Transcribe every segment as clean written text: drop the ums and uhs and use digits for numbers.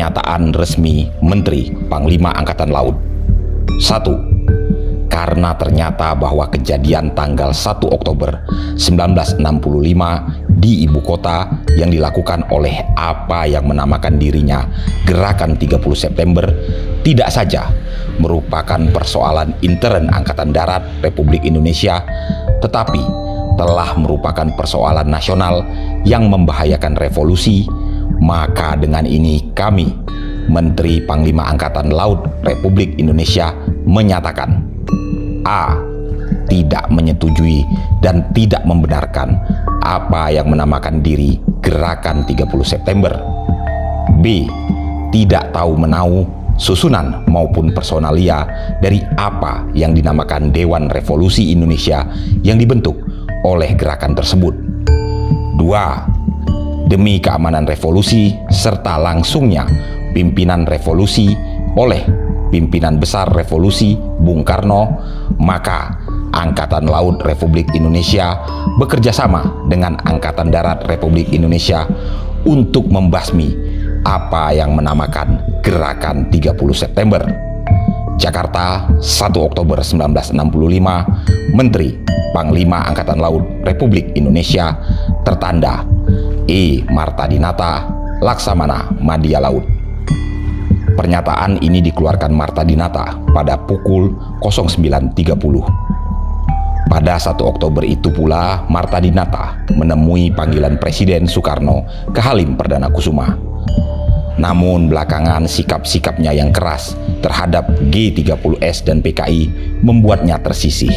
Pernyataan resmi Menteri Panglima Angkatan Laut. 1. Karena ternyata bahwa kejadian tanggal 1 Oktober 1965 di ibu kota yang dilakukan oleh apa yang menamakan dirinya Gerakan 30 September tidak saja merupakan persoalan intern Angkatan Darat Republik Indonesia, tetapi telah merupakan persoalan nasional yang membahayakan revolusi, maka dengan ini kami, Menteri Panglima Angkatan Laut Republik Indonesia, menyatakan: A. Tidak menyetujui dan tidak membenarkan apa yang menamakan diri Gerakan 30 September. B. Tidak tahu menahu susunan maupun personalia dari apa yang dinamakan Dewan Revolusi Indonesia yang dibentuk oleh gerakan tersebut. 2. Demi keamanan revolusi serta langsungnya pimpinan revolusi oleh pimpinan besar revolusi Bung Karno, maka Angkatan Laut Republik Indonesia bekerja sama dengan Angkatan Darat Republik Indonesia untuk membasmi apa yang menamakan Gerakan 30 September. Jakarta, 1 Oktober 1965, Menteri Panglima Angkatan Laut Republik Indonesia, tertanda E. Martadinata, Laksamana Madya Laut. Pernyataan ini dikeluarkan Martadinata pada pukul 09.30. Pada 1 Oktober itu pula Martadinata menemui panggilan Presiden Soekarno ke Halim Perdana Kusuma. Namun belakangan sikap-sikapnya yang keras terhadap G30S dan PKI membuatnya tersisih.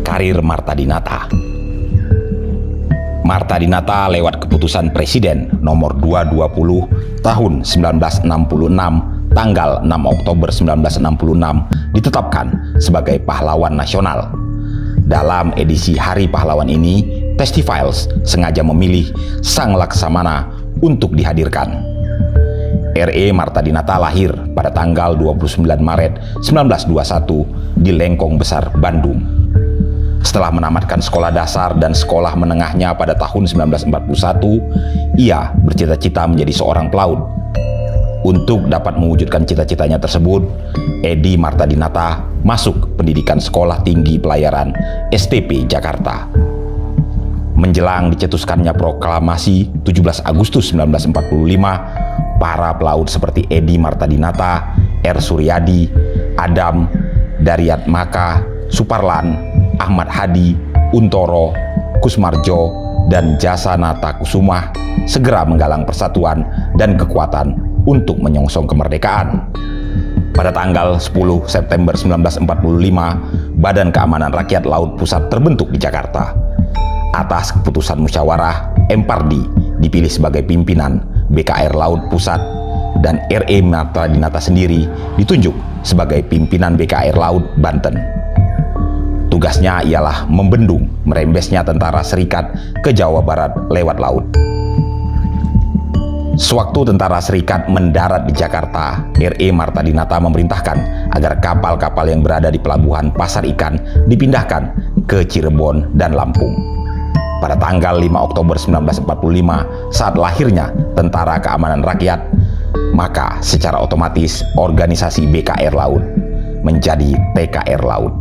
Karir Martadinata. Martadinata lewat keputusan Presiden nomor 220 tahun 1966 tanggal 6 Oktober 1966 ditetapkan sebagai pahlawan nasional. Dalam edisi Hari Pahlawan ini, Testifiles sengaja memilih Sang Laksamana untuk dihadirkan. R.E. Martadinata lahir pada tanggal 29 Maret 1921 di Lengkong Besar, Bandung. Setelah menamatkan sekolah dasar dan sekolah menengahnya pada tahun 1941, ia bercita-cita menjadi seorang pelaut. Untuk dapat mewujudkan cita-citanya tersebut, Edi Martadinata masuk pendidikan Sekolah Tinggi Pelayaran STP Jakarta. Menjelang dicetuskannya proklamasi 17 Agustus 1945, para pelaut seperti Edi Martadinata, R. Suryadi, Adam, Daryat Maka, Suparlan, Ahmad Hadi, Untoro, Kusmarjo, dan Jasanata Kusuma segera menggalang persatuan dan kekuatan untuk menyongsong kemerdekaan. Pada tanggal 10 September 1945, Badan Keamanan Rakyat Laut Pusat terbentuk di Jakarta. Atas keputusan musyawarah, M. Pardi dipilih sebagai pimpinan BKR Laut Pusat dan R.E. Martadinata sendiri ditunjuk sebagai pimpinan BKR Laut Banten. Tugasnya ialah membendung merembesnya tentara Serikat ke Jawa Barat lewat laut. Sewaktu tentara Serikat mendarat di Jakarta, R.E. Martadinata memerintahkan agar kapal-kapal yang berada di pelabuhan Pasar Ikan dipindahkan ke Cirebon dan Lampung. Pada tanggal 5 Oktober 1945, saat lahirnya Tentara Keamanan Rakyat, maka secara otomatis organisasi BKR Laut menjadi TKR Laut.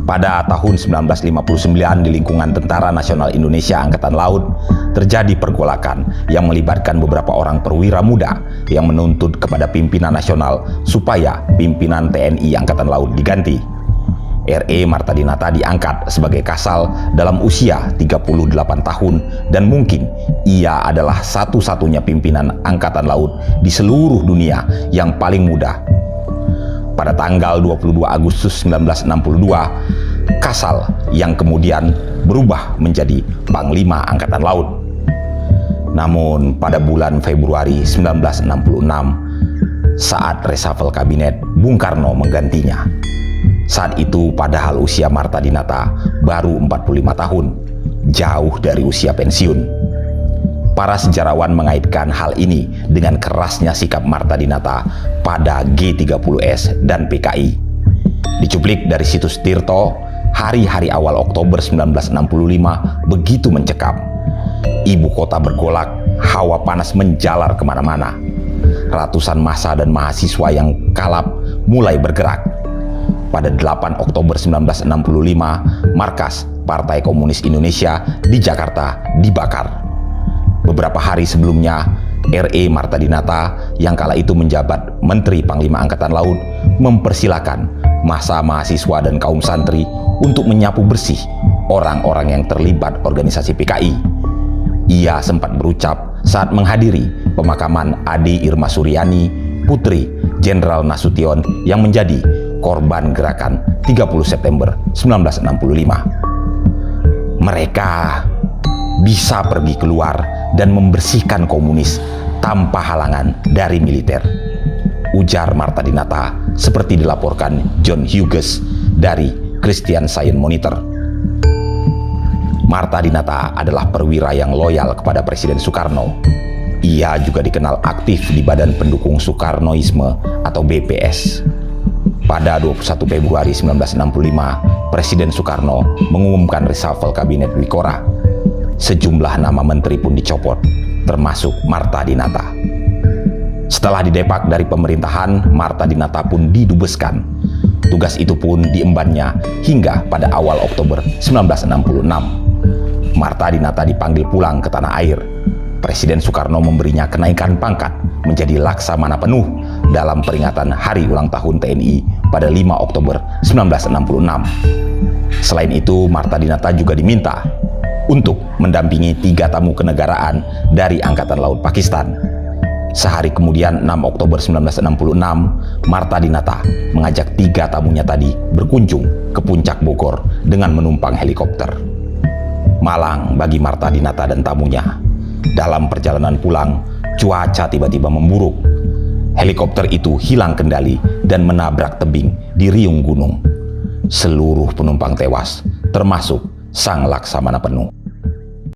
Pada tahun 1959 di lingkungan Tentara Nasional Indonesia Angkatan Laut terjadi pergolakan yang melibatkan beberapa orang perwira muda yang menuntut kepada pimpinan nasional supaya pimpinan TNI Angkatan Laut diganti. R.E. Martadinata diangkat sebagai Kasal dalam usia 38 tahun dan mungkin ia adalah satu-satunya pimpinan Angkatan Laut di seluruh dunia yang paling muda. Pada tanggal 22 Agustus 1962, Kasal yang kemudian berubah menjadi Panglima Angkatan Laut. Namun pada bulan Februari 1966, saat reshuffle kabinet, Bung Karno menggantinya. Saat itu padahal usia Martadinata baru 45 tahun, jauh dari usia pensiun. Para sejarawan mengaitkan hal ini dengan kerasnya sikap Martadinata pada G30S dan PKI. Dicuplik dari situs Tirto, hari-hari awal Oktober 1965 begitu mencekam. Ibu kota bergolak, hawa panas menjalar kemana-mana. Ratusan massa dan mahasiswa yang kalap mulai bergerak. Pada 8 Oktober 1965, markas Partai Komunis Indonesia di Jakarta dibakar. Beberapa hari sebelumnya, R.E. Marta Dinata yang kala itu menjabat Menteri Panglima Angkatan Laut mempersilahkan massa mahasiswa dan kaum santri untuk menyapu bersih orang-orang yang terlibat organisasi PKI. Ia sempat berucap saat menghadiri pemakaman Ade Irma Suryani, putri Jenderal Nasution yang menjadi korban gerakan 30 September 1965. Mereka bisa pergi keluar dan membersihkan komunis tanpa halangan dari militer, ujar Marta Dinata seperti dilaporkan John Hughes dari Christian Science Monitor. Marta Dinata adalah perwira yang loyal kepada Presiden Soekarno. Ia juga dikenal aktif di Badan Pendukung Soekarnoisme atau BPS. Pada 21 Februari 1965, Presiden Soekarno mengumumkan reshuffle Kabinet Wikora. Sejumlah nama menteri pun dicopot, termasuk Marta Dinata. Setelah didepak dari pemerintahan, Marta Dinata pun didubeskan. Tugas itu pun diembannya hingga pada awal Oktober 1966. Marta Dinata dipanggil pulang ke tanah air. Presiden Soekarno memberinya kenaikan pangkat menjadi Laksamana Penuh dalam peringatan Hari Ulang Tahun TNI pada 5 Oktober 1966. Selain itu, Marta Dinata juga diminta untuk mendampingi 3 tamu kenegaraan dari Angkatan Laut Pakistan. Sehari kemudian, 6 Oktober 1966, Marta Dinata mengajak 3 tamunya tadi berkunjung ke puncak Bogor dengan menumpang helikopter. Malang bagi Marta Dinata dan tamunya. Dalam perjalanan pulang, cuaca tiba-tiba memburuk. Helikopter itu hilang kendali dan menabrak tebing di riung gunung. Seluruh penumpang tewas, termasuk sang Laksamana Penuh.